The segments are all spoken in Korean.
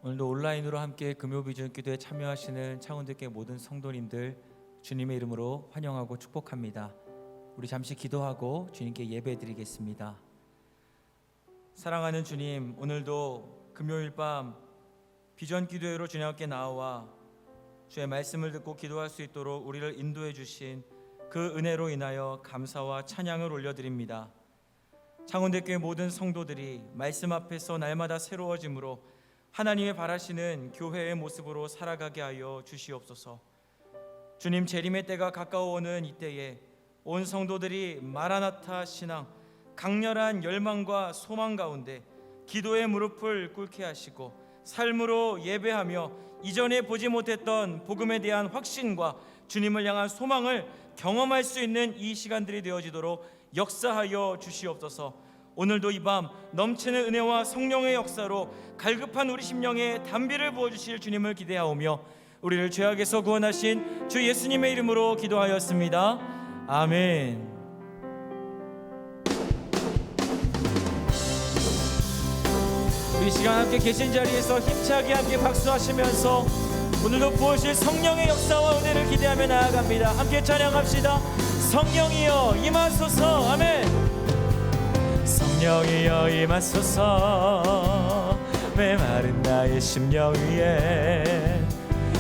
오늘도 온라인으로 함께 금요비전 기도에 참여하시는 창원대교회 모든 성도님들 주님의 이름으로 환영하고 축복합니다. 우리 잠시 기도하고 주님께 예배드리겠습니다. 사랑하는 주님, 오늘도 금요일 밤 비전 기도회로 주님 앞에 나와 주의 말씀을 듣고 기도할 수 있도록 우리를 인도해 주신 그 은혜로 인하여 감사와 찬양을 올려드립니다. 창원대교회 모든 성도들이 말씀 앞에서 날마다 새로워짐으로 하나님의 바라시는 교회의 모습으로 살아가게 하여 주시옵소서. 주님, 재림의 때가 가까워오는 이때에 온 성도들이 마라나타 신앙, 강렬한 열망과 소망 가운데 기도의 무릎을 꿇게 하시고 삶으로 예배하며 이전에 보지 못했던 복음에 대한 확신과 주님을 향한 소망을 경험할 수 있는 이 시간들이 되어지도록 역사하여 주시옵소서. 오늘도 이 밤 넘치는 은혜와 성령의 역사로 갈급한 우리 심령에 단비를 부어주실 주님을 기대하오며 우리를 죄악에서 구원하신 주 예수님의 이름으로 기도하였습니다. 아멘. 이 시간 함께 계신 자리에서 힘차게 함께 박수하시면서 오늘도 부어주실 성령의 역사와 은혜를 기대하며 나아갑니다. 함께 찬양합시다. 성령이여 임하소서. 아멘. 성령이여 임하소서. 메마른 나의 심령 위에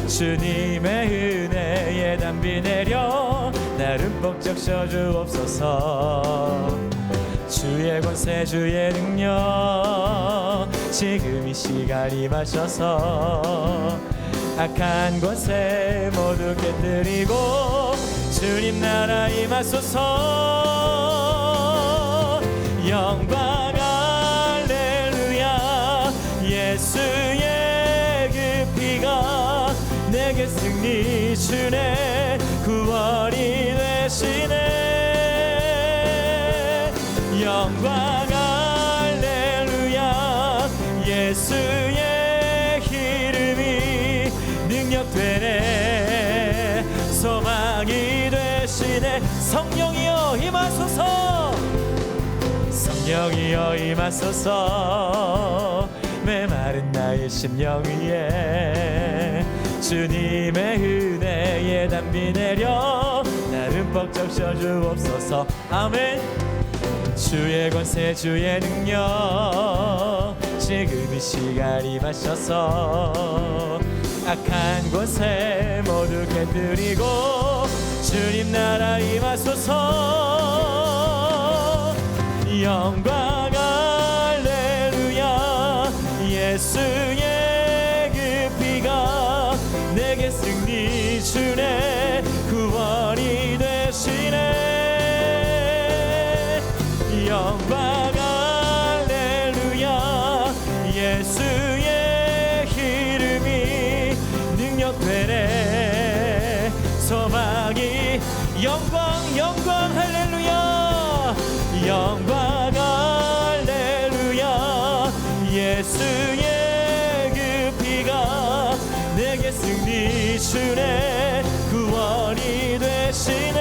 주님의 은혜에 담비 내려 나를 벅적 셔주옵소서. 주의 권세 주의 능력 지금 이 시간 임하셔서 악한 권세 모두 깨뜨리고 주님 나라 임하소서. 영광 할렐루야. 예수의 그 피가 내게 승리 주네 구원이 되시네. 영광 할렐루야. 예수의 이름이 능력되네 소망이 되시네. 성령이여 임하소서. 성령이여 임하소서. 메마른 나의 심령 위에 주님의 은혜에 담비 내려 나를 벅적 셔주옵소서. 아멘. 주의 권세 주의 능력 지금 이 시간 임하셔서 악한 권세 모두 깨뜨리고 주님 나라 임하소서. 영광 할렐루야. 예수의 그 피가 내게 승리 주네 구원이 되시네. 영광 할렐루야. 예수의 이름이 능력되네 소망이. 영광 할렐루야. 영광 할렐루야. 예수의 그 피가 내게 승리 주네 구원이 되시네.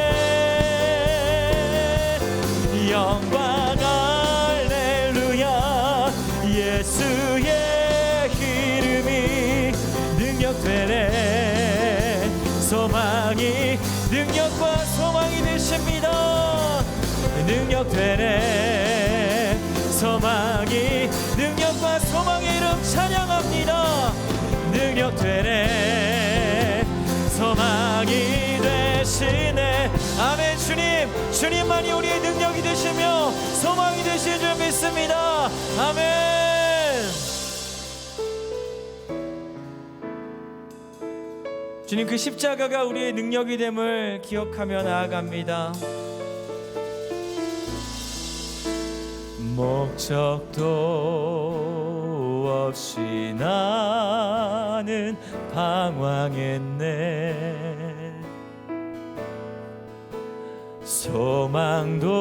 영광 할렐루야. 예수의 이름이 능력되네 소망이. 능력과 소망이 되십니다. 능력되네 소망이. 능력과 소망의 이름 찬양합니다. 능력되네 소망이 되시네. 아멘. 주님만이 우리의 능력이 되시며 소망이 되실 줄 믿습니다. 아멘. 주님, 그 십자가가 우리의 능력이 됨을 기억하며 나아갑니다. 목적도 없이 나는 방황했네. 소망도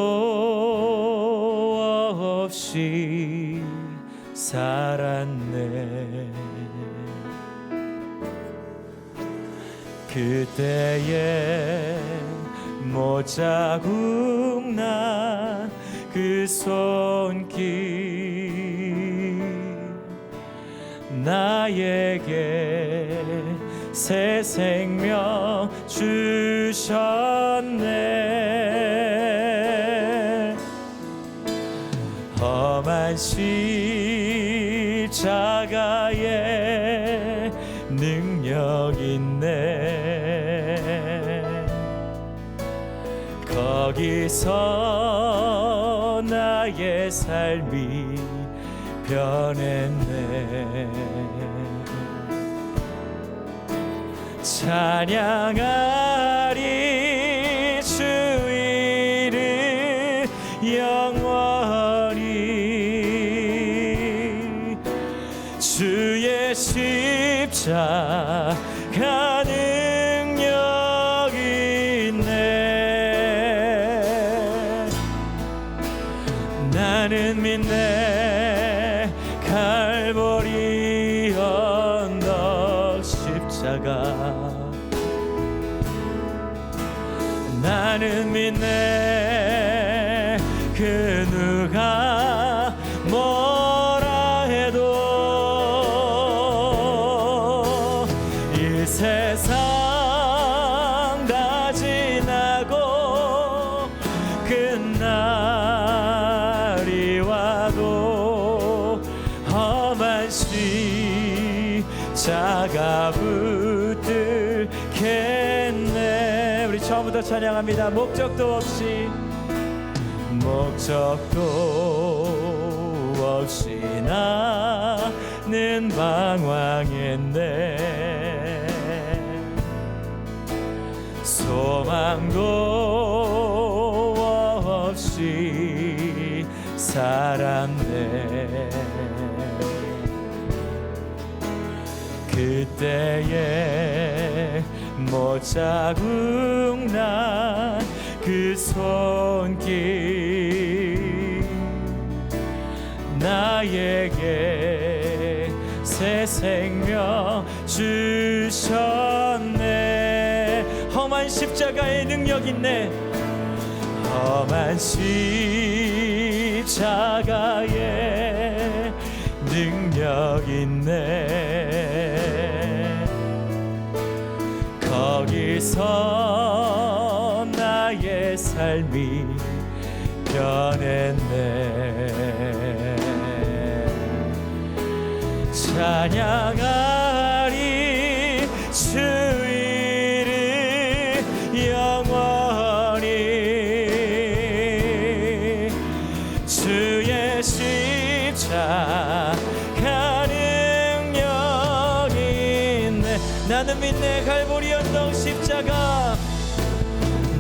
없이 살았네. 그때에 못자국 난 그 손길 나에게 새 생명 주셨네. 험한 십자가에 능력 있네. 거기서 나의 삶이 변했네. 찬양하리 주 이름 영원히. 주의 십자가 능력 있네. 나는 믿네. 갈보리 언덕 십자가. 나는 믿네. 그 누가 뭐라 해도 이 세상 다 지나고 끝날이 와도 험한 십자가 붙들겠네. 우리 처음부터 찬양합니다. 목적도 없이 나는 방황했네. 소망도 없이 살았네. 그때에 못자국 난 그 손길 나에게 새 생명 주셨네. 험한 십자가의 능력 있네. 험한 십자가의 능력 있네. 거기서 나의 삶이 변했네. 찬양하리 주 이름 영원히. 주의 십자가 능력 있네. 나는 믿네. 갈보리 언덕 십자가.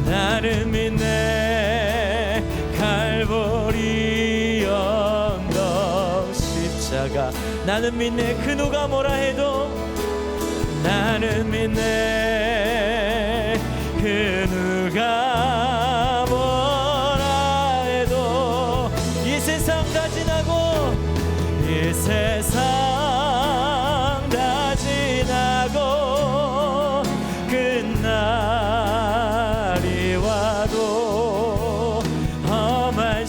나는 믿네. 갈보리 언덕 십자가. 나는 믿네. 그 누가 뭐라 해도. 나는 믿네. 그 누가 뭐라 해도 이 세상 다 지나고 이 세상 다 지나고 끝날이 와도 험한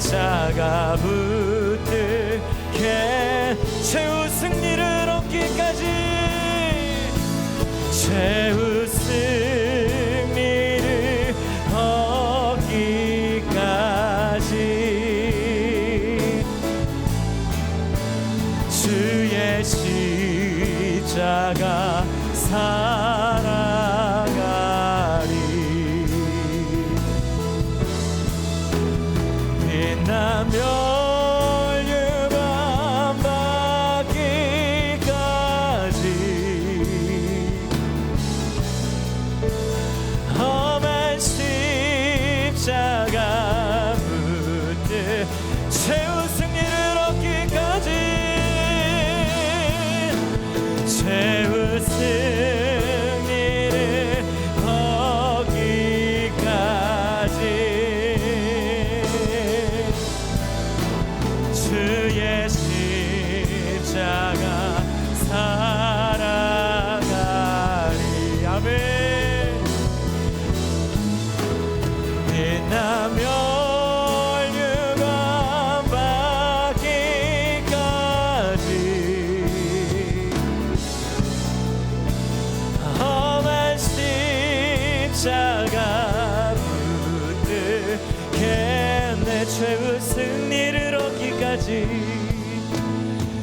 십자가 붙들게. 최후 승리를 얻기까지, 최후 승리를 얻기까지 주의 십자가 살아가리. 빛나며 최후 승리를 얻기까지, 최후 승리를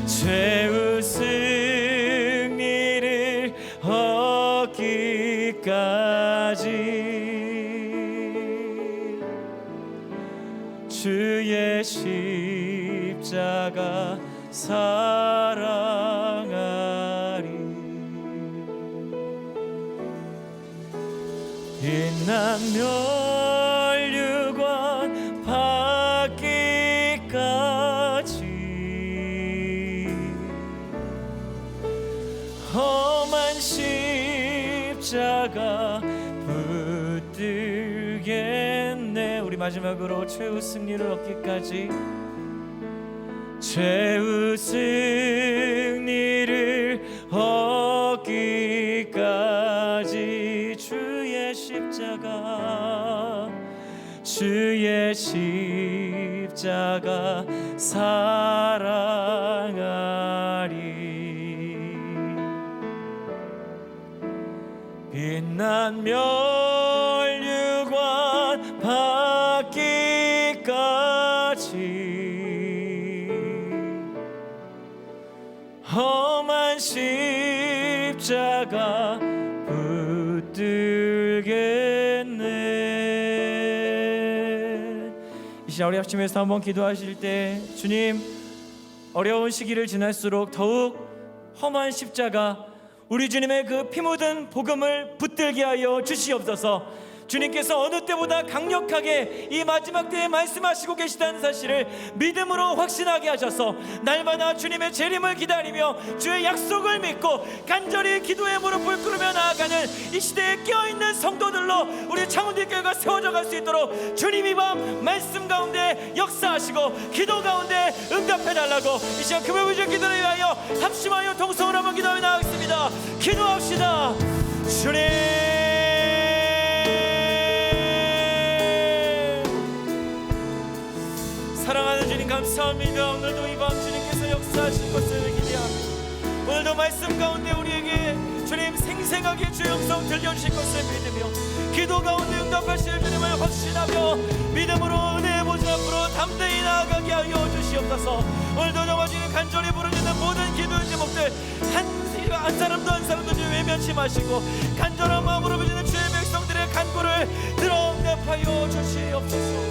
최후 승리를 얻기까지 주의 십자가 사랑하리. 빛난 멸류관 받기까지 험한 십자가 붙들겠네. 우리 마지막으로 최후 승리를 얻기까지, 최후 승리를 얻기까지 주의 십자가 사랑하리. 빛난 멸류관 받기까지 험한 십자가 붙들겠네. 이 시간 우리 합심해서 한번 기도하실 때, 주님, 어려운 시기를 지날수록 더욱 험한 십자가, 우리 주님의 그 피 묻은 복음을 붙들게 하여 주시옵소서. 주님께서 어느 때보다 강력하게 이 마지막 때에 말씀하시고 계시다는 사실을 믿음으로 확신하게 하셔서 날마다 주님의 재림을 기다리며 주의 약속을 믿고 간절히 기도의 무릎을 꿇으며 나아가는 이 시대에 깨어있는 성도들로 우리 창원교회가 세워져 갈 수 있도록 주님이 밤 말씀 가운데 역사하시고 기도 가운데 응답해달라고 이 시간 금요일 기도를 위하여 합심하여 동성으로 한번 기도하며 나가겠습니다. 기도합시다. 주님, 사랑하는 주님 감사합니다. 오늘도 이 밤 주님께서 역사하실 것을 기대합니다. 오늘도 말씀 가운데 우리에게 주님 생생하게 주의 음성 들려주실 것을 믿으며 기도 가운데 응답하실 주님을 확신하며 믿음으로 은혜의 보좌 앞으로 담대히 나아가게 하여 주시옵소서. 오늘도 정말 주님 간절히 부르짖는 모든 기도의 제목들 한 사람도 한 사람도 주님 외면치 마시고 간절한 마음으로 부르짖는 주의 백성들의 간구를 들어 응답하여 주시옵소서.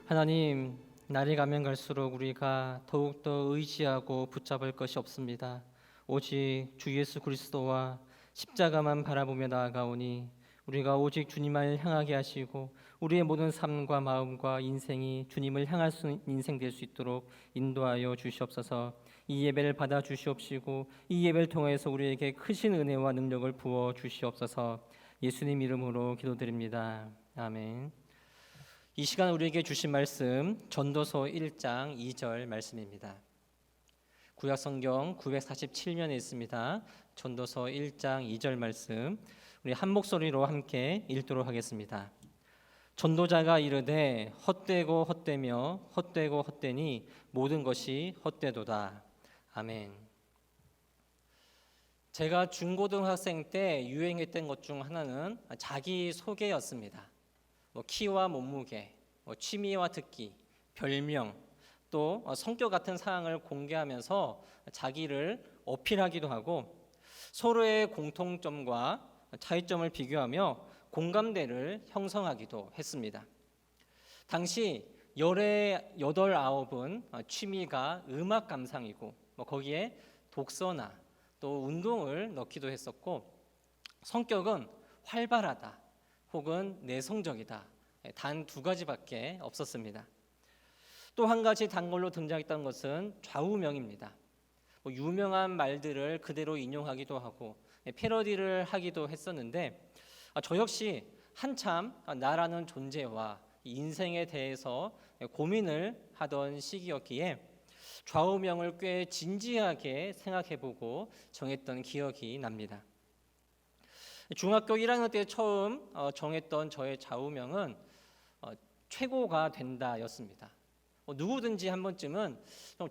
하나님, 날이 가면 갈수록 우리가 더욱더 의지하고 붙잡을 것이 없습니다. 오직 주 예수 그리스도와 십자가만 바라보며 나아가오니 우리가 오직 주님을 향하게 하시고 우리의 모든 삶과 마음과 인생이 주님을 향할 인생 될 수 있도록 인도하여 주시옵소서. 이 예배를 받아 주시옵시고 이 예배를 통해서 우리에게 크신 은혜와 능력을 부어 주시옵소서. 예수님 이름으로 기도드립니다. 아멘. 이 시간 우리에게 주신 말씀 전도서 1장 2절 말씀입니다. 구약성경 947면에 있습니다. 전도서 1장 2절 말씀 우리 한 목소리로 함께 읽도록 하겠습니다. 전도자가 이르되 헛되고 헛되며 헛되고 헛되니 모든 것이 헛되도다. 아멘. 제가 중고등학생 때 유행했던 것 중 하나는 자기소개였습니다. 키와 몸무게, 취미와 특기, 별명, 또 성격 같은 사항을 공개하면서 자기를 어필하기도 하고 서로의 공통점과 차이점을 비교하며 공감대를 형성하기도 했습니다. 당시 18, 19은 취미가 음악 감상이고 거기에 독서나 또 운동을 넣기도 했었고 성격은 활발하다 혹은 내성적이다. 단 두 가지밖에 없었습니다. 또 한 가지 단골로 등장했던 것은 좌우명입니다. 유명한 말들을 그대로 인용하기도 하고 패러디를 하기도 했었는데 저 역시 한참 나라는 존재와 인생에 대해서 고민을 하던 시기였기에 좌우명을 꽤 진지하게 생각해보고 정했던 기억이 납니다. 중학교 1학년 때 처음 정했던 저의 좌우명은 최고가 된다였습니다. 누구든지 한 번쯤은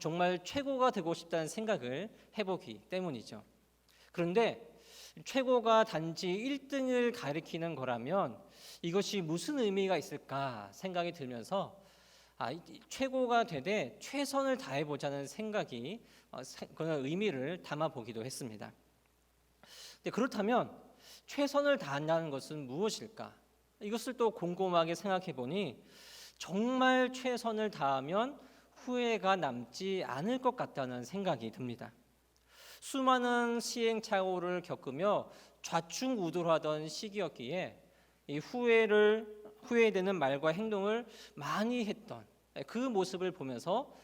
정말 최고가 되고 싶다는 생각을 해보기 때문이죠. 그런데 최고가 단지 1등을 가리키는 거라면 이것이 무슨 의미가 있을까 생각이 들면서 최고가 되되 최선을 다해보자는 생각이 그런 의미를 담아 보기도 했습니다. 그렇다면 최선을 다한다는 것은 무엇일까? 이것을 또 곰곰하게 생각해 보니 정말 최선을 다하면 후회가 남지 않을 것 같다는 생각이 듭니다. 수많은 시행착오를 겪으며 좌충우돌하던 시기였기에 이 후회되는 말과 행동을 많이 했던 그 모습을 보면서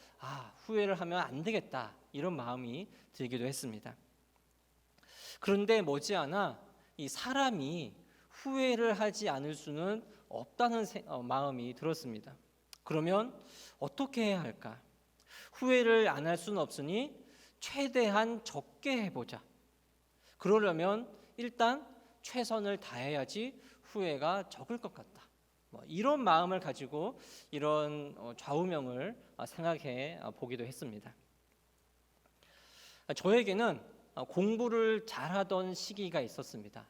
후회를 하면 안 되겠다 이런 마음이 들기도 했습니다. 그런데 머지않아 이 사람이 후회를 하지 않을 수는 없다는 마음이 들었습니다. 그러면 어떻게 해야 할까? 후회를 안 할 수는 없으니 최대한 적게 해보자. 그러려면 일단 최선을 다해야지 후회가 적을 것 같다. 이런 마음을 가지고 이런 좌우명을 생각해 보기도 했습니다. 저에게는 공부를 잘하던 시기가 있었습니다.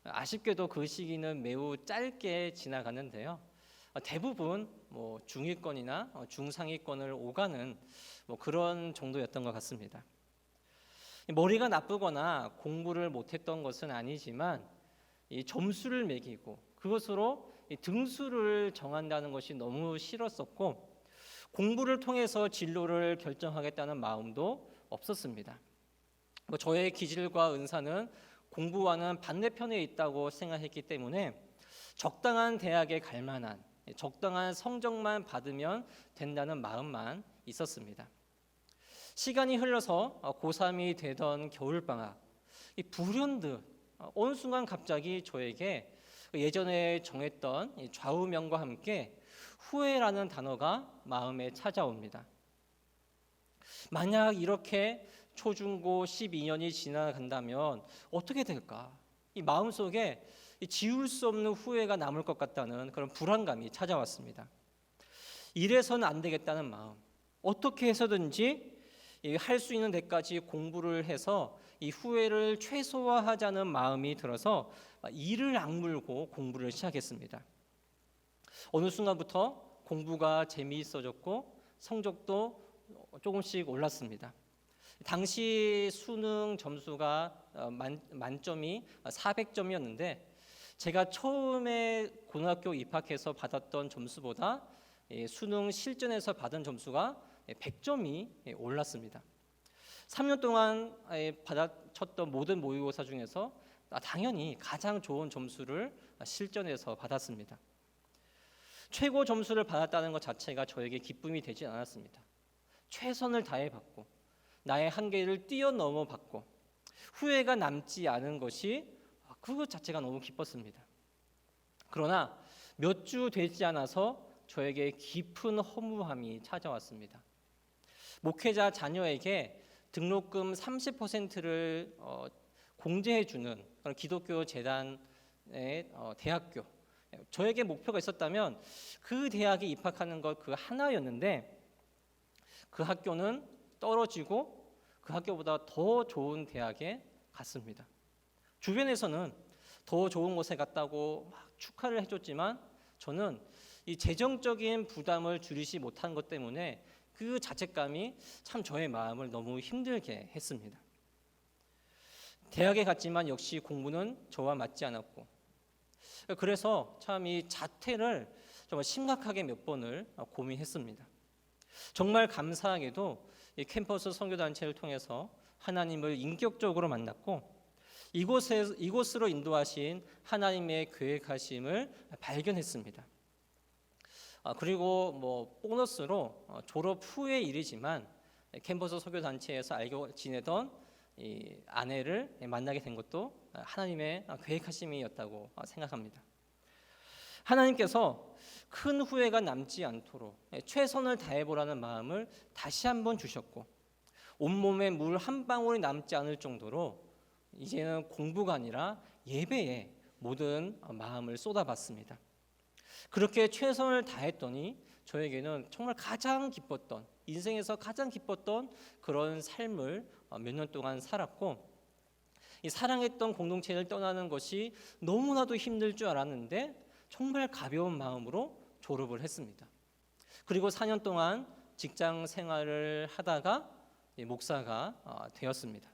아쉽게도 그 시기는 매우 짧게 지나가는데요. 대부분 중위권이나 중상위권을 오가는 그런 정도였던 것 같습니다. 머리가 나쁘거나 공부를 못했던 것은 아니지만 이 점수를 매기고 그것으로 이 등수를 정한다는 것이 너무 싫었었고 공부를 통해서 진로를 결정하겠다는 마음도 없었습니다. 저의 기질과 은사는 공부와는 반대편에 있다고 생각했기 때문에 적당한 대학에 갈 만한 적당한 성적만 받으면 된다는 마음만 있었습니다. 시간이 흘러서 고3이 되던 겨울방학, 이 불현듯 어느 순간 갑자기 저에게 예전에 정했던 좌우명과 함께 후회라는 단어가 마음에 찾아옵니다. 만약 이렇게 초중고 12년이 지나간다면 어떻게 될까? 이 마음속에 지울 수 없는 후회가 남을 것 같다는 그런 불안감이 찾아왔습니다. 이래서는 안 되겠다는 마음, 어떻게 해서든지 할 수 있는 데까지 공부를 해서 이 후회를 최소화하자는 마음이 들어서 이를 악물고 공부를 시작했습니다. 어느 순간부터 공부가 재미있어졌고 성적도 조금씩 올랐습니다. 당시 수능 점수가 만점이 400점이었는데 제가 처음에 고등학교 입학해서 받았던 점수보다 수능 실전에서 받은 점수가 100점이 올랐습니다. 3년 동안 받아쳤던 모든 모의고사 중에서 당연히 가장 좋은 점수를 실전에서 받았습니다. 최고 점수를 받았다는 것 자체가 저에게 기쁨이 되지 않았습니다. 최선을 다해 봤고 나의 한계를 뛰어넘어 봤고 후회가 남지 않은 것이 그것 자체가 너무 기뻤습니다. 그러나 몇 주 되지 않아서 저에게 깊은 허무함이 찾아왔습니다. 목회자 자녀에게 등록금 30%를 공제해 주는 그런 기독교 재단의 대학교, 저에게 목표가 있었다면 그 대학에 입학하는 것 그 하나였는데 그 학교는 떨어지고 그 학교보다 더 좋은 대학에 갔습니다. 주변에서는 더 좋은 곳에 갔다고 막 축하를 해줬지만 저는 이 재정적인 부담을 줄이지 못한 것 때문에 그 자책감이 참 저의 마음을 너무 힘들게 했습니다. 대학에 갔지만 역시 공부는 저와 맞지 않았고 그래서 참 이 자퇴를 정말 심각하게 몇 번을 고민했습니다. 정말 감사하게도 이 캠퍼스 선교단체를 통해서 하나님을 인격적으로 만났고 이곳으로 인도하신 하나님의 계획하심을 발견했습니다. 그리고 보너스로 졸업 후의 일이지만 캠퍼스 선교단체에서 알고 지내던 이 아내를 만나게 된 것도 하나님의 계획하심이었다고 생각합니다. 하나님께서 큰 후회가 남지 않도록 최선을 다해보라는 마음을 다시 한번 주셨고 온몸에 물 한 방울이 남지 않을 정도로 이제는 공부가 아니라 예배에 모든 마음을 쏟아봤습니다. 그렇게 최선을 다했더니 저에게는 정말 가장 기뻤던 인생에서 가장 기뻤던 그런 삶을 몇 년 동안 살았고 이 사랑했던 공동체를 떠나는 것이 너무나도 힘들 줄 알았는데 정말 가벼운 마음으로 졸업을 했습니다. 그리고 4년 동안 직장 생활을 하다가 목사가 되었습니다.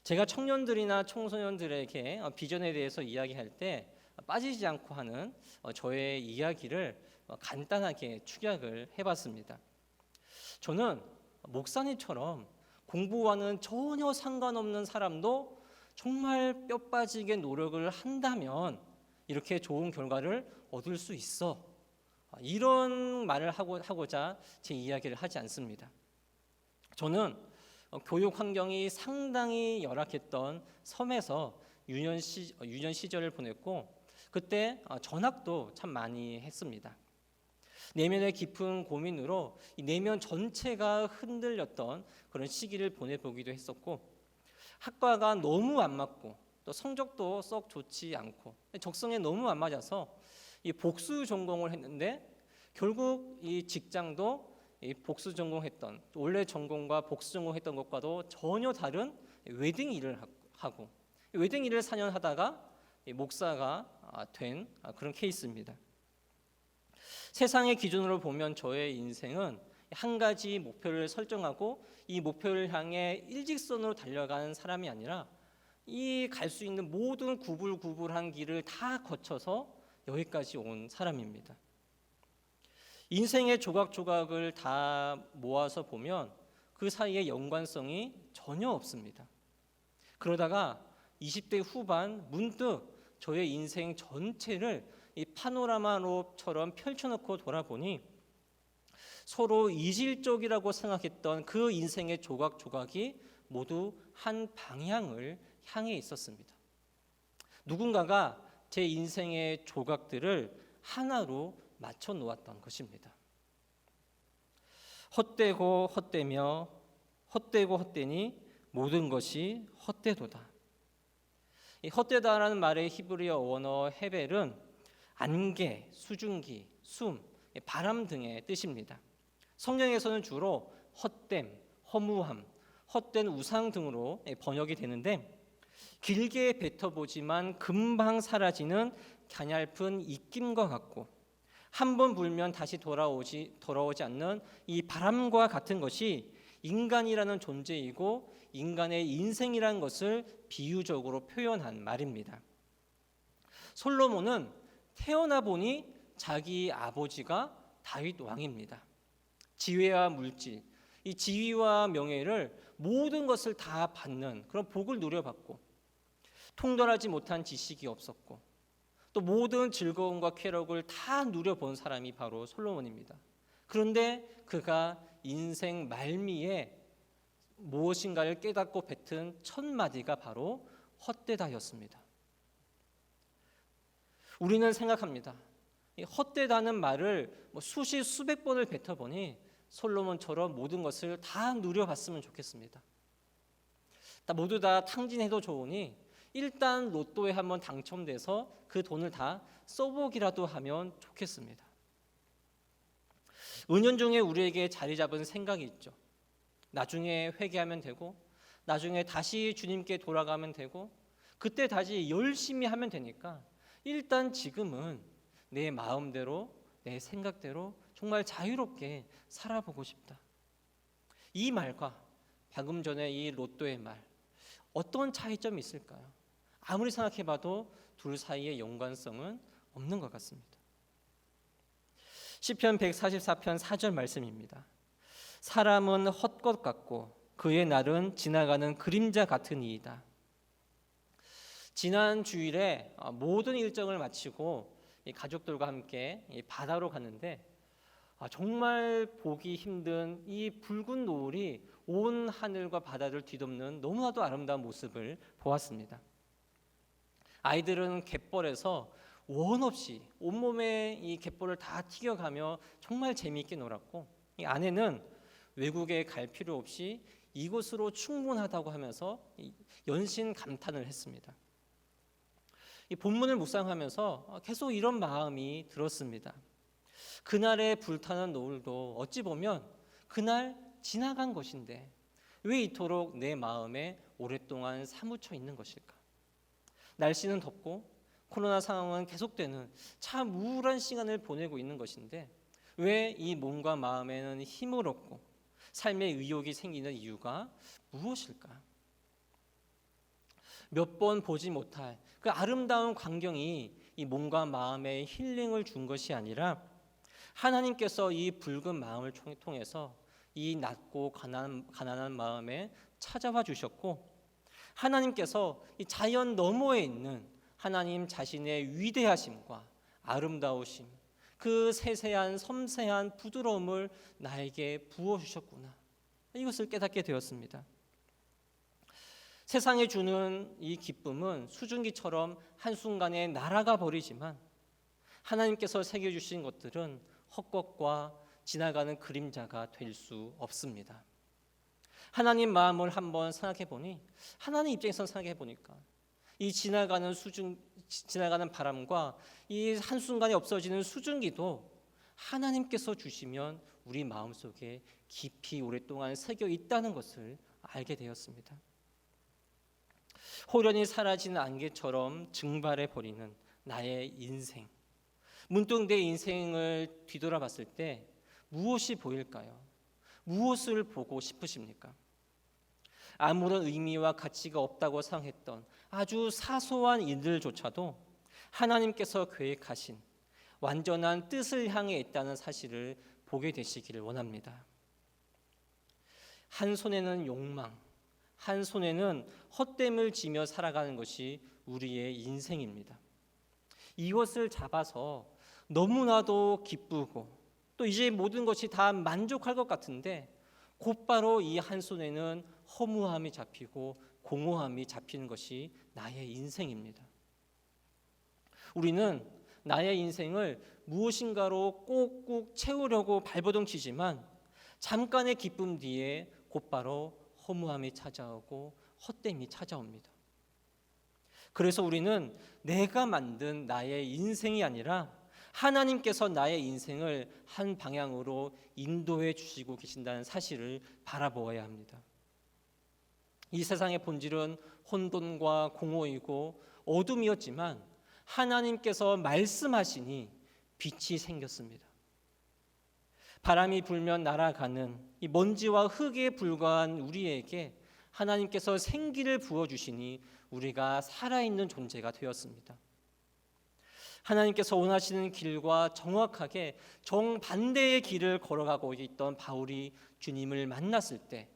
제가 청년들이나 청소년들에게 비전에 대해서 이야기할 때 빠지지 않고 하는 저의 이야기를 간단하게 축약을 해봤습니다. 저는 목사님처럼 공부와는 전혀 상관없는 사람도 정말 뼈 빠지게 노력을 한다면 이렇게 좋은 결과를 얻을 수 있어. 이런 말을 하고자 제 이야기를 하지 않습니다. 저는 교육 환경이 상당히 열악했던 섬에서 유년 시절을 보냈고 그때 전학도 참 많이 했습니다. 내면의 깊은 고민으로 이 내면 전체가 흔들렸던 그런 시기를 보내보기도 했었고 학과가 너무 안 맞고 또 성적도 썩 좋지 않고 적성에 너무 안 맞아서 이 복수 전공을 했는데 결국 이 직장도 이 복수 전공했던 원래 전공과 복수 전공했던 것과도 전혀 다른 웨딩 일을 하고 웨딩 일을 4년 하다가 목사가 된 그런 케이스입니다. 세상의 기준으로 보면 저의 인생은 한 가지 목표를 설정하고 이 목표를 향해 일직선으로 달려가는 사람이 아니라 이 갈 수 있는 모든 구불구불한 길을 다 거쳐서 여기까지 온 사람입니다. 인생의 조각조각을 다 모아서 보면 그 사이에 연관성이 전혀 없습니다. 그러다가 20대 후반 문득 저의 인생 전체를 이 파노라마처럼 펼쳐놓고 돌아보니 서로 이질적이라고 생각했던 그 인생의 조각조각이 모두 한 방향을 향해 있었습니다. 누군가가 제 인생의 조각들을 하나로 맞춰 놓았던 것입니다. 헛되고 헛되며 헛되고 헛되니 모든 것이 헛되도다. 이 헛되다라는 말의 히브리어 원어 헤벨은 안개, 수증기, 숨, 바람 등의 뜻입니다. 성경에서는 주로 헛됨, 허무함, 헛된 우상 등으로 번역이 되는데 길게 뱉어보지만 금방 사라지는 가냘픈 입김과 같고 한 번 불면 다시 돌아오지 않는 이 바람과 같은 것이 인간이라는 존재이고 인간의 인생이라는 것을 비유적으로 표현한 말입니다. 솔로몬은 태어나 보니 자기 아버지가 다윗 왕입니다. 지혜와 물질, 이 지위와 명예를 모든 것을 다 받는 그런 복을 누려받고 통달하지 못한 지식이 없었고 또 모든 즐거움과 쾌락을 다 누려본 사람이 바로 솔로몬입니다. 그런데 그가 인생 말미에 무엇인가를 깨닫고 뱉은 첫 마디가 바로 헛되다였습니다. 우리는 생각합니다. 이 헛되다는 말을 수십 수백 번을 뱉어보니 솔로몬처럼 모든 것을 다 누려봤으면 좋겠습니다. 모두 다 탕진해도 좋으니 일단 로또에 한번 당첨돼서 그 돈을 다 써보기라도 하면 좋겠습니다. 은연중에 우리에게 자리 잡은 생각이 있죠. 나중에 회개하면 되고 나중에 다시 주님께 돌아가면 되고 그때 다시 열심히 하면 되니까 일단 지금은 내 마음대로 내 생각대로 정말 자유롭게 살아보고 싶다. 이 말과 방금 전에 이 로또의 말 어떤 차이점이 있을까요? 아무리 생각해봐도 둘 사이의 연관성은 없는 것 같습니다. 시편 144편 4절 말씀입니다. 사람은 헛것 같고 그의 날은 지나가는 그림자 같으니이다. 지난 주일에 모든 일정을 마치고 가족들과 함께 바다로 갔는데 정말 보기 힘든 이 붉은 노을이 온 하늘과 바다를 뒤덮는 너무나도 아름다운 모습을 보았습니다. 아이들은 갯벌에서 원 없이 온몸에 이 갯벌을 다 튀겨가며 정말 재미있게 놀았고 이 아내는 외국에 갈 필요 없이 이곳으로 충분하다고 하면서 연신 감탄을 했습니다. 이 본문을 묵상하면서 계속 이런 마음이 들었습니다. 그날의 불타는 노을도 어찌 보면 그날 지나간 것인데 왜 이토록 내 마음에 오랫동안 사무쳐 있는 것일까? 날씨는 덥고 코로나 상황은 계속되는 참 우울한 시간을 보내고 있는 것인데 왜 이 몸과 마음에는 힘을 얻고 삶의 의욕이 생기는 이유가 무엇일까? 몇 번 보지 못할 그 아름다운 광경이 이 몸과 마음에 힐링을 준 것이 아니라 하나님께서 이 붉은 마음을 통해서 이 낮고 가난한 마음에 찾아와 주셨고, 하나님께서 이 자연 너머에 있는 하나님 자신의 위대하심과 아름다우심, 그 세세한 섬세한 부드러움을 나에게 부어주셨구나, 이것을 깨닫게 되었습니다. 세상에 주는 이 기쁨은 수증기처럼 한순간에 날아가 버리지만 하나님께서 새겨주신 것들은 헛것과 지나가는 그림자가 될 수 없습니다. 하나님 마음을 한번 생각해 보니, 하나님 입장에서 생각해 보니까 이 지나가는 바람과 이 한순간에 없어지는 수증기도 하나님께서 주시면 우리 마음속에 깊이 오랫동안 새겨 있다는 것을 알게 되었습니다. 호련히 사라지는 안개처럼 증발해 버리는 나의 인생. 문득 내 인생을 뒤돌아봤을 때 무엇이 보일까요? 무엇을 보고 싶으십니까? 아무런 의미와 가치가 없다고 생각했던 아주 사소한 일들조차도 하나님께서 계획하신 완전한 뜻을 향해 있다는 사실을 보게 되시기를 원합니다. 한 손에는 욕망, 한 손에는 헛됨을 지며 살아가는 것이 우리의 인생입니다. 이것을 잡아서 너무나도 기쁘고 또 이제 모든 것이 다 만족할 것 같은데 곧바로 이 한 손에는 허무함이 잡히고 공허함이 잡히는 것이 나의 인생입니다. 우리는 나의 인생을 무엇인가로 꼭꼭 채우려고 발버둥치지만 잠깐의 기쁨 뒤에 곧바로 허무함이 찾아오고 헛됨이 찾아옵니다. 그래서 우리는 내가 만든 나의 인생이 아니라 하나님께서 나의 인생을 한 방향으로 인도해 주시고 계신다는 사실을 바라보아야 합니다. 이 세상의 본질은 혼돈과 공허이고 어둠이었지만 하나님께서 말씀하시니 빛이 생겼습니다. 바람이 불면 날아가는 이 먼지와 흙에 불과한 우리에게 하나님께서 생기를 부어주시니 우리가 살아있는 존재가 되었습니다. 하나님께서 원하시는 길과 정확하게 정반대의 길을 걸어가고 있던 바울이 주님을 만났을 때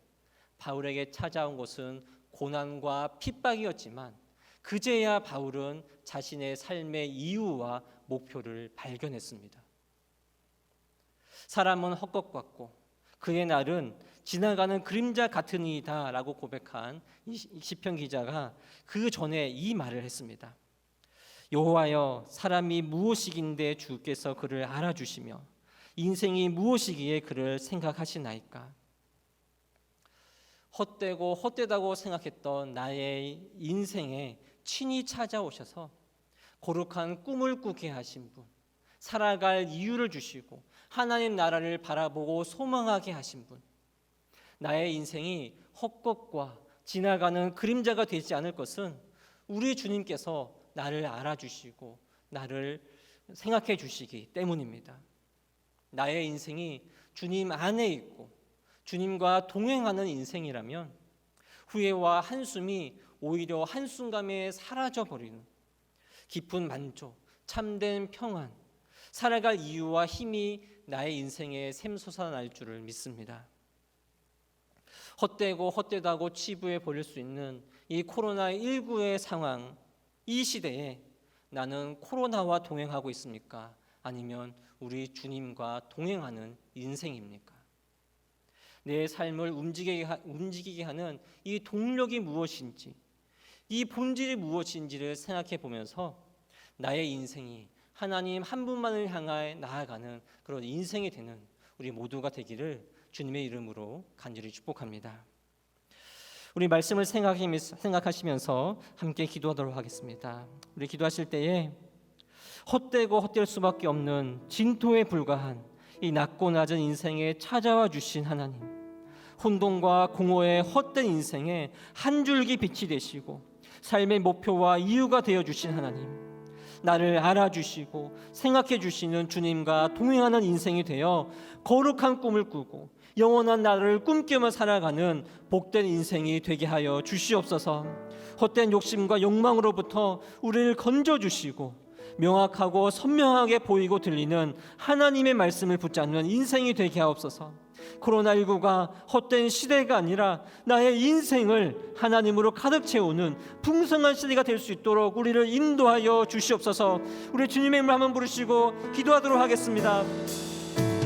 바울에게 찾아온 것은 고난과 핍박이었지만 그제야 바울은 자신의 삶의 이유와 목표를 발견했습니다. 사람은 헛것 같고 그의 날은 지나가는 그림자 같은 이다 라고 고백한 이 시편 기자가 그 전에 이 말을 했습니다. 여호와여, 사람이 무엇이긴데 주께서 그를 알아주시며 인생이 무엇이기에 그를 생각하시나이까. 헛되고 헛되다고 생각했던 나의 인생에 친히 찾아오셔서 거룩한 꿈을 꾸게 하신 분, 살아갈 이유를 주시고 하나님 나라를 바라보고 소망하게 하신 분, 나의 인생이 헛것과 지나가는 그림자가 되지 않을 것은 우리 주님께서 나를 알아주시고 나를 생각해 주시기 때문입니다. 나의 인생이 주님 안에 있고 주님과 동행하는 인생이라면 후회와 한숨이 오히려 한순간에 사라져버리는 깊은 만족, 참된 평안, 살아갈 이유와 힘이 나의 인생에 샘솟아날 줄을 믿습니다. 헛되고 헛되다고 치부해 버릴 수 있는 이 코로나19의 상황, 이 시대에 나는 코로나와 동행하고 있습니까? 아니면 우리 주님과 동행하는 인생입니까? 내 삶을 움직이게 하는 이 동력이 무엇인지, 이 본질이 무엇인지를 생각해 보면서 나의 인생이 하나님 한 분만을 향해 나아가는 그런 인생이 되는 우리 모두가 되기를 주님의 이름으로 간절히 축복합니다. 우리 말씀을 생각하시면서 함께 기도하도록 하겠습니다. 우리 기도하실 때에 헛되고 헛될 수밖에 없는 진토에 불과한 이 낮고 낮은 인생에 찾아와 주신 하나님, 혼돈과 공허의 헛된 인생에 한 줄기 빛이 되시고 삶의 목표와 이유가 되어주신 하나님, 나를 알아주시고 생각해 주시는 주님과 동행하는 인생이 되어 거룩한 꿈을 꾸고 영원한 나를 꿈꾸며 살아가는 복된 인생이 되게 하여 주시옵소서. 헛된 욕심과 욕망으로부터 우리를 건져주시고 명확하고 선명하게 보이고 들리는 하나님의 말씀을 붙잡는 인생이 되게 하옵소서. 코로나19가 헛된 시대가 아니라 나의 인생을 하나님으로 가득 채우는 풍성한 시대가 될 수 있도록 우리를 인도하여 주시옵소서. 우리 주님의 이름을 한번 부르시고 기도하도록 하겠습니다.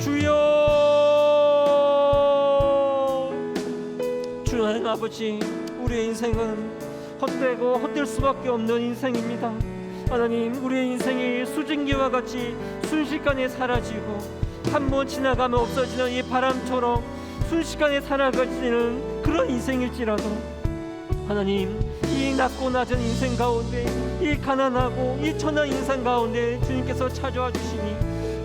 주여, 주 하나님 아버지, 우리의 인생은 헛되고 헛될 수밖에 없는 인생입니다. 하나님, 우리의 인생이 수증기와 같이 순식간에 사라지고 한 번 지나가면 없어지는 이 바람처럼 순식간에 사라지는 그런 인생일지라도 하나님, 이 낮고 낮은 인생 가운데, 이 가난하고 이 천한 인생 가운데 주님께서 찾아와 주시니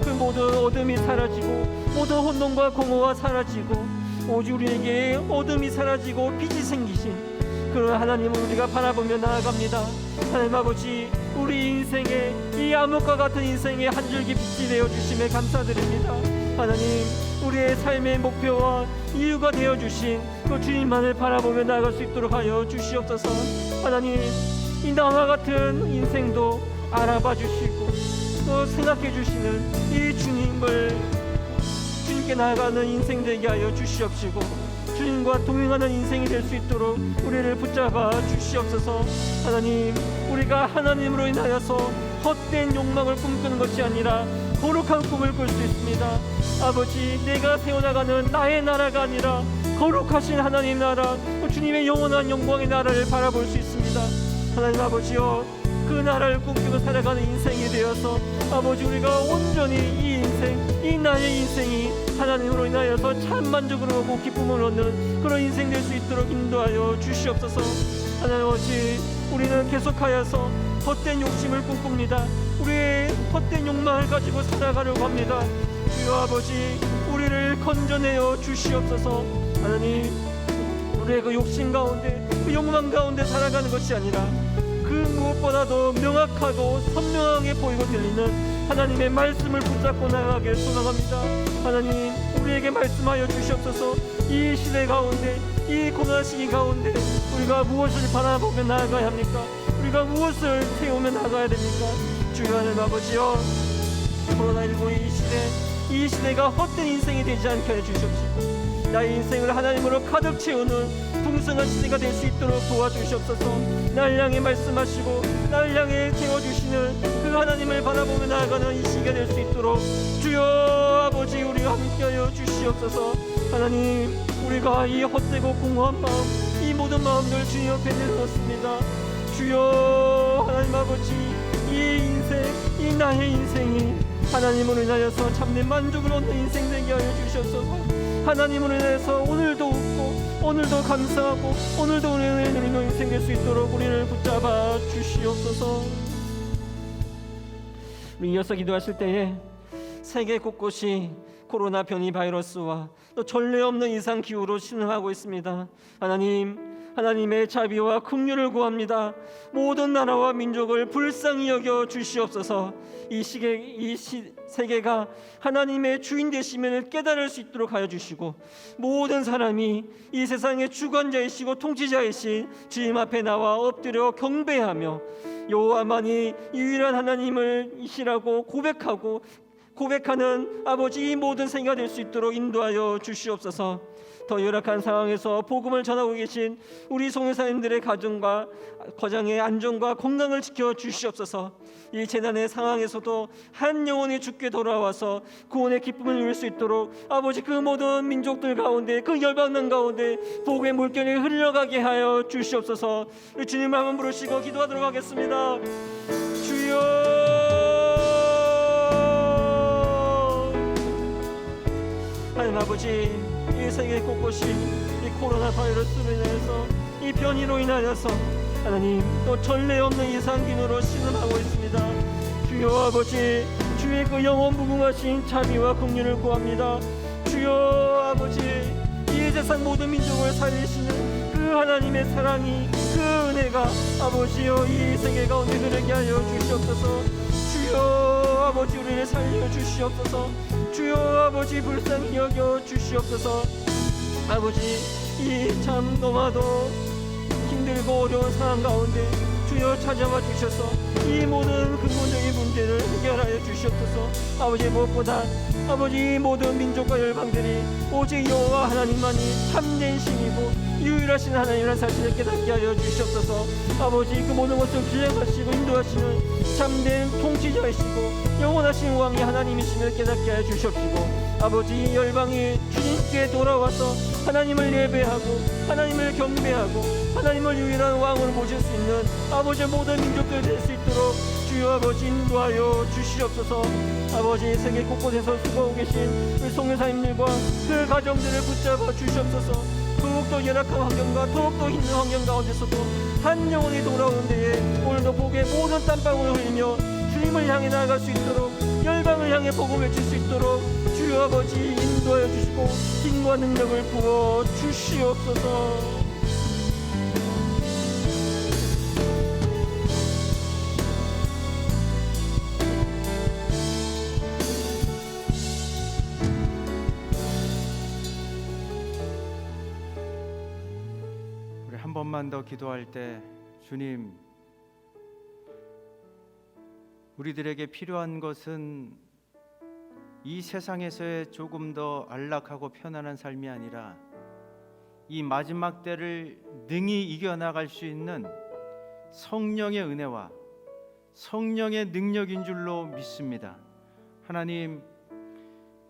그 모든 어둠이 사라지고 모든 혼돈과 공허가 사라지고 오직 우리에게 어둠이 사라지고 빛이 생기신 그런 하나님을 우리가 바라보며 나아갑니다. 하나님 아버지, 우리 인생에 이 암흑과 같은 인생에 한 줄기 빛이 되어 주심에 감사드립니다. 하나님, 우리의 삶의 목표와 이유가 되어 주신 그 주님만을 바라보며 나아갈 수 있도록 하여 주시옵소서. 하나님, 이 나와 같은 인생도 알아봐 주시고 또 생각해 주시는 이 주님을 주님께 나아가는 인생 되게 하여 주시옵시고 주님과 동행하는 인생이 될 수 있도록 우리를 붙잡아 주시옵소서. 하나님, 우리가 하나님으로 인하여서 헛된 욕망을 꿈꾸는 것이 아니라 거룩한 꿈을 꿀 수 있습니다. 아버지, 내가 세워나가는 나의 나라가 아니라 거룩하신 하나님 나라, 주님의 영원한 영광의 나라를 바라볼 수 있습니다. 하나님 아버지여, 그 나라를 꿈꾸고 살아가는 인생이 되어서 아버지, 우리가 온전히 이 인생, 이 나의 인생이 하나님으로 인하여서 참 만족을 얻고 기쁨을 얻는 그런 인생 될 수 있도록 인도하여 주시옵소서. 하나님 아버지, 우리는 계속하여서 헛된 욕심을 꿈꿉니다. 우리의 헛된 욕망을 가지고 살아가려고 합니다. 주여 아버지, 우리를 건져내어 주시옵소서. 하나님, 우리의 그 욕심 가운데, 그 욕망 가운데 살아가는 것이 아니라 그 무엇보다도 명확하고 선명하게 보이고 들리는 하나님의 말씀을 붙잡고 나아가길 소망합니다. 하나님, 우리에게 말씀하여 주시옵소서. 이 시대 가운데, 이 고난 시기 가운데 우리가 무엇을 바라보며 나아가야 합니까? 우리가 무엇을 채우며 나아가야 됩니까? 주여 하나님 아버지여, 코로나19 이 시대가 헛된 인생이 되지 않게 해주시옵시고 나의 인생을 하나님으로 가득 채우는 풍성한 시대가 될 수 있도록 도와주시옵소서. 나를 향해 말씀하시고 나를 향해 채워주시는 그 하나님을 바라보며 나아가는 이 시기가 될 수 있도록 주여 아버지, 우리가 함께하여 주시옵소서. 하나님, 우리가 이 헛되고 공허한 마음, 이 모든 마음들 주님 옆에 내놓습니다. 주여 하나님 아버지, 이 인생, 이 나의 인생이 하나님으로 인하여서 참된 만족을 얻는 인생 되게 하여 주시옵소서. 하나님으로 인해서 오늘도 웃고 오늘도 감사하고 오늘도 은혜를 누리는 인생 될 수 있도록 우리를 붙잡아 주시옵소서. 우리 이어서 기도하실 때에 세계 곳곳이 코로나 변이 바이러스와 또 전례 없는 이상 기후로 신음하고 있습니다. 하나님, 하나님의 자비와 긍휼을 구합니다. 모든 나라와 민족을 불쌍히 여겨 주시옵소서. 이 세계가 하나님의 주인 되심을 깨달을 수 있도록 하여 주시고 모든 사람이 이 세상의 주관자이시고 통치자이신 주님 앞에 나와 엎드려 경배하며 여호와만이 유일한 하나님을 이시라고 고백하는 아버지, 이 모든 생애가 될 수 있도록 인도하여 주시옵소서. 더 열악한 상황에서 복음을 전하고 계신 우리 송교사님들의 가정의 안전과 건강을 지켜 주시옵소서. 이 재난의 상황에서도 한 영혼이 주께 돌아와서 구원의 기쁨을 누릴 수 있도록 아버지, 그 모든 민족들 가운데, 그 열방난 가운데 복음의 물결이 흘러가게 하여 주시옵소서. 주님 한번 부르시고 기도하도록 하겠습니다. 주여, 하나님 아버지, 이 세계 곳곳이 이 코로나 바이러스로 인해서 이 변이로 인하여서 하나님 또 전례 없는 이상균으로 신음하고 있습니다. 주여 아버지, 주의 그 영원 무궁하신 자비와 긍휼을 구합니다. 주여 아버지, 이 이 세상 모든 민족을 살리시는 그 하나님의 사랑이, 그 은혜가 아버지여 이 세계 가운데 흐르게 하여 주시옵소서. 주여 아버지 우리를 살려 주시옵소서. 주여 아버지 불쌍히 여겨 주시옵소서. 아버지 이 참 너무나도 힘들고 어려운 상황 가운데 주여 찾아와 주셔서 이 모든 근본적인 문제를 해결하여 주시옵소서. 아버지 무엇보다 아버지 모든 민족과 열방들이 오직 여호와 하나님만이 참된 신이고 유일하신 하나님이라는 사실을 깨닫게 하여 주시옵소서. 아버지 그 모든 것을 주장하시고 인도하시는 참된 통치자이시고 영원하신 왕이 하나님이심을 깨닫게 하여 주시옵시고, 아버지 열방이 주님께 돌아와서 하나님을 예배하고 하나님을 경배하고 하나님을 유일한 왕으로 모실 수 있는 아버지 모든 민족들 될 수 있도록 주여 아버지 인도하여 주시옵소서. 아버지 세계 곳곳에서 수고하고 계신 우리 송교사님들과 그 가정들을 붙잡아 주시옵소서. 더욱더 열악한 환경과 더욱더 힘든 환경 가운데서도 한 영혼이 돌아오는 데에 오늘도 복의 모든 땀방울을 흘리며 주님을 향해 나아갈 수 있도록, 열방을 향해 복음을 외칠 수 있도록 주여 아버지 인도하여 주시고 힘과 능력을 부어 주시옵소서. 우리 한 번만 더 기도할 때, 주님, 우리들에게 필요한 것은 이 세상에서의 조금 더 안락하고 편안한 삶이 아니라 이 마지막 때를 능히 이겨나갈 수 있는 성령의 은혜와 성령의 능력인 줄로 믿습니다. 하나님,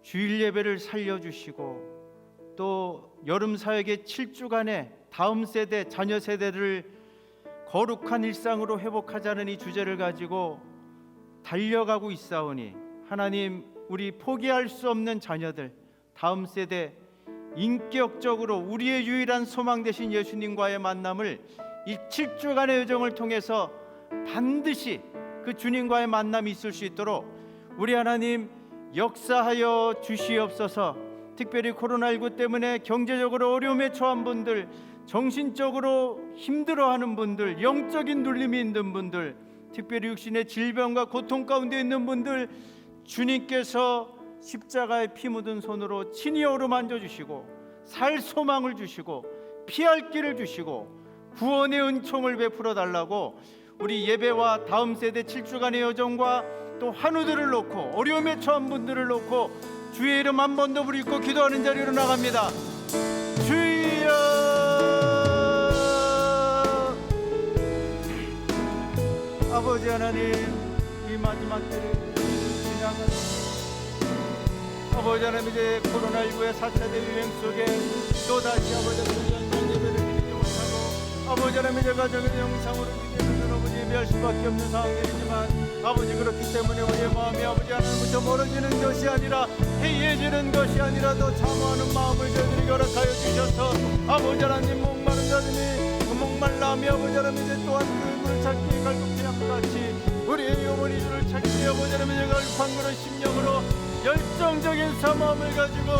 주일 예배를 살려주시고 또 여름 사역의 7주간의 다음 세대, 자녀 세대를 거룩한 일상으로 회복하자는 이 주제를 가지고 달려가고 있사오니, 하나님, 우리 포기할 수 없는 자녀들, 다음 세대, 인격적으로 우리의 유일한 소망 되신 예수님과의 만남을 이 7주간의 여정을 통해서 반드시 그 주님과의 만남이 있을 수 있도록 우리 하나님 역사하여 주시옵소서. 특별히 코로나19 때문에 경제적으로 어려움에 처한 분들, 정신적으로 힘들어하는 분들, 영적인 눌림이 있는 분들, 특별히 육신의 질병과 고통 가운데 있는 분들, 주님께서 십자가에 피 묻은 손으로 친히 어루만져 주시고 살 소망을 주시고 피할 길을 주시고 구원의 은총을 베풀어 달라고 우리 예배와 다음 세대 7주간의 여정과 또 환우들을 놓고 어려움에 처한 분들을 놓고 주의 이름 한 번 더 부르고 기도하는 자리로 나갑니다. 주여, 아버지 하나님, 이 마지막 때를 지나가는 아버지 하나님, 이제 코로나19의 4차 대유행 속에 또다시 아버지 하나님 예배를 드리지 못하고 아버지 하나님 이제 가정의 영상으로 기대는 아버지 예배할 수밖에 없는 상황들이지만, 아버지 그렇기 때문에 우리의 마음이 아버지 하나님부터 멀어지는 것이 아니라 해이해지는 것이 아니라 더 참호하는 마음을 저희들에게 허락하여 주셔서 아버지 하나님 목마른 자들이 그 목말라함이 아버지 하나님 이제 또한 그 물을 찾기에 갈급히 함같이 우리의 영혼이 주를 찾기에 아버지 하나님 이제 갈급한 그런 심령으로 열정적인 사마음을 가지고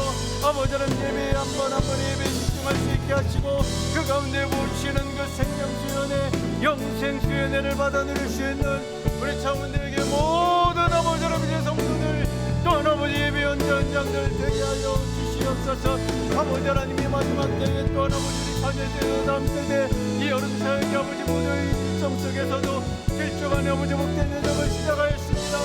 아버지 하나님 예배에 한 번 한 번 예배에 집중할 수 있게 하시고 그 가운데 모시는 그 생명수연의 영생수연회를 받아 누릴 수 있는 우리 차원들에게 모든 아버지 하나님의 성도들 또한 아버지 예배 현장들 되게 하여 주시옵소서. 아버지 하나님이 마지막 때에 또한 아버지 우리 자녀 세대 다음 세대 이 여름 사역의 아버지 모두의 일정 속에서도 7주간의 아버지 복된 여정을 시작하였습니다.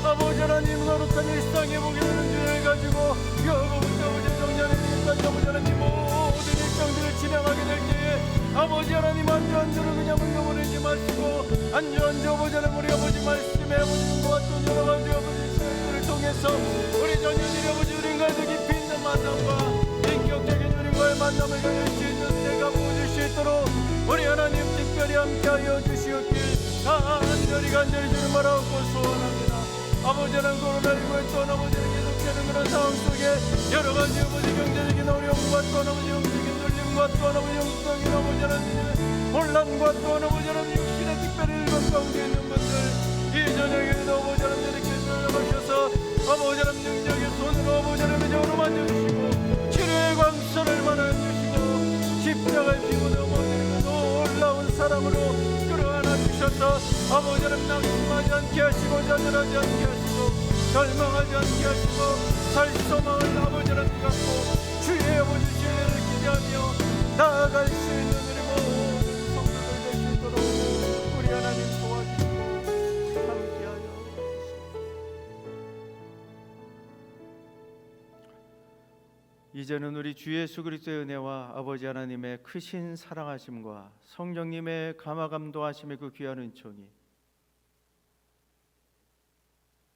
아버지 하나님 거룩한 일상의 복이 되는 주를 가지고 여러분부터 아버지 정년의 일까지 아버지 하나님 모든 일정들을 진행하게 될 때에 아버지 하나님 안주한주를 그냥 흘려보내지 마시고 안주한주 아버지 하나님 우리 아버지 말씀에 아버지 보았던 여러 가지 아버지 사역들을 통해서 우리 자녀들이 아버지 우리가 더 깊이 있는 만남과 인격적인 우리과의 만남을 가질 수 있는 때가 보여줄 수 있도록 우리 하나님 특별히 함께하여 주시옵길 간절히 주를 바라옵고 소원합니다. 아버지 하나님 코로나19에 또 아버지는 계속되는 그런 상황 속에 여러 가지 아버지 경제적인 어려움과 또 아버지 영적인 눌림과 또 아버지 영적인 아버지 하나님 혼란과 또 아버지 하나님 육신의 특별히 일반 가운데 있는 분들 이 저녁에도 아버지 하나님 이렇게 전화하셔서 아버지 하나님 능력의 손으로 아버지 하나님 오르만 주시고 치료의 광선을 만나주시고 사랑으로 끌어안아 주셔서 아버지 하나님 낙심하지 않게 하시고 좌절하지 않게 하시고 절망하지 않게 하시고 살 소망을 아버지 하나님 갖고 주의 아버지 신뢰를 기대하며 나아갈 수 있는 우리 모든 성도들 되시도록 우리 하나님 도와주시고 함께하여 이제는 우리 주 예수 그리스도의 은혜와 아버지 하나님의 크신 사랑하심과 성령님의 감화감도하심의 그 귀한 은총이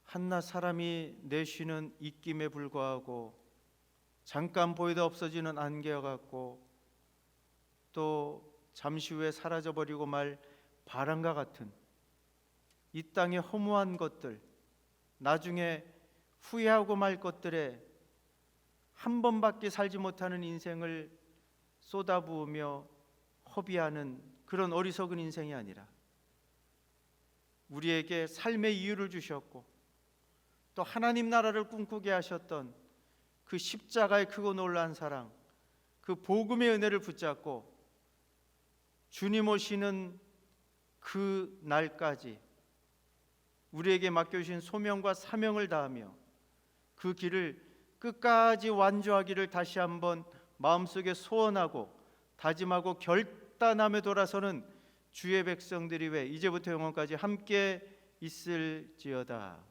한낱 사람이 내쉬는 입김에 불과하고 잠깐 보이다 없어지는 안개와 같고 또 잠시 후에 사라져버리고 말 바람과 같은 이 땅의 허무한 것들, 나중에 후회하고 말 것들에 한 번밖에 살지 못하는 인생을 쏟아부으며 허비하는 그런 어리석은 인생이 아니라 우리에게 삶의 이유를 주셨고 또 하나님 나라를 꿈꾸게 하셨던 그 십자가의 크고 놀라운 사랑, 그 복음의 은혜를 붙잡고 주님 오시는 그 날까지 우리에게 맡겨주신 소명과 사명을 다하며 그 길을 끝까지 완주하기를 다시 한번 마음속에 소원하고 다짐하고 결단하며 돌아서는 주의 백성들이 왜 이제부터 영원까지 함께 있을지어다.